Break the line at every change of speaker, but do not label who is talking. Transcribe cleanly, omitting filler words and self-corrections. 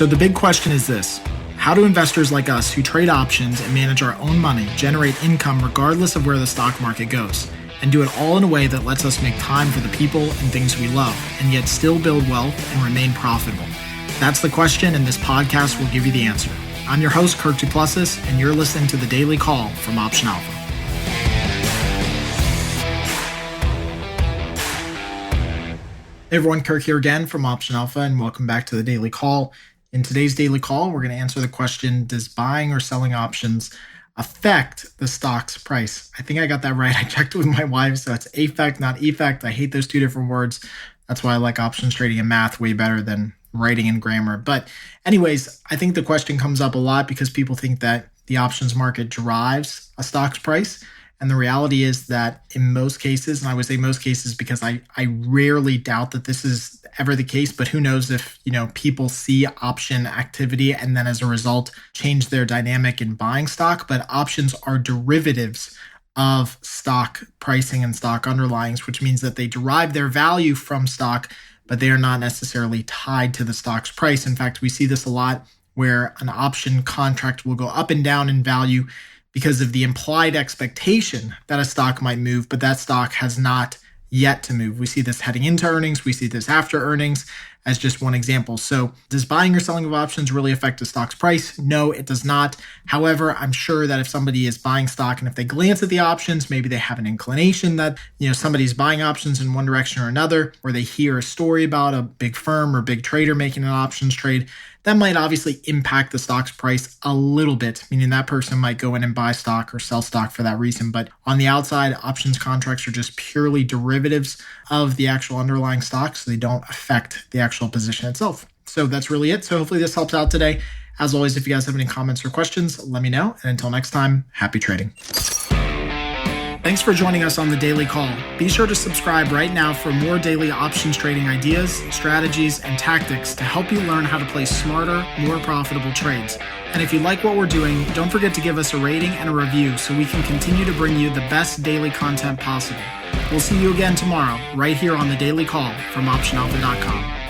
So the big question is this: how do investors like us who trade options and manage our own money generate income regardless of where the stock market goes, and do it all in a way that lets us make time for the people and things we love, and yet still build wealth and remain profitable? That's the question, and this podcast will give you the answer. I'm your host, Kirk Duplessis, and you're listening to The Daily Call from Option Alpha. Hey everyone, Kirk here again from Option Alpha, and welcome back to The Daily Call. In today's Daily Call, we're going to answer the question, does buying or selling options affect the stock's price? I think I got that right. I checked it with my wife, so it's affect, not effect. I hate those two different words. That's why I like options trading and math way better than writing and grammar. But anyways, I think the question comes up a lot because people think that the options market drives a stock's price. And the reality is that in most cases, and I would say most cases because I rarely doubt that this is ever the case, but who knows if, people see option activity and then as a result change their dynamic in buying stock. But options are derivatives of stock pricing and stock underlyings, which means that they derive their value from stock, but they are not necessarily tied to the stock's price. In fact, we see this a lot where an option contract will go up and down in value because of the implied expectation that a stock might move, but that stock has not yet to move. We see this heading into earnings. We see this after earnings as just one example. So does buying or selling of options really affect a stock's price? No, it does not. However, I'm sure that if somebody is buying stock and if they glance at the options, maybe they have an inclination that, somebody's buying options in one direction or another, or they hear a story about a big firm or big trader making an options trade, that might obviously impact the stock's price a little bit, meaning that person might go in and buy stock or sell stock for that reason. But on the outside, options contracts are just purely derivatives of the actual underlying stock, so they don't affect the actual position itself. So that's really it. So hopefully this helps out today. As always, if you guys have any comments or questions, let me know. And until next time, happy trading. Thanks for joining us on The Daily Call. Be sure to subscribe right now for more daily options trading ideas, strategies, and tactics to help you learn how to place smarter, more profitable trades. And if you like what we're doing, don't forget to give us a rating and a review so we can continue to bring you the best daily content possible. We'll see you again tomorrow, right here on The Daily Call from OptionAlpha.com.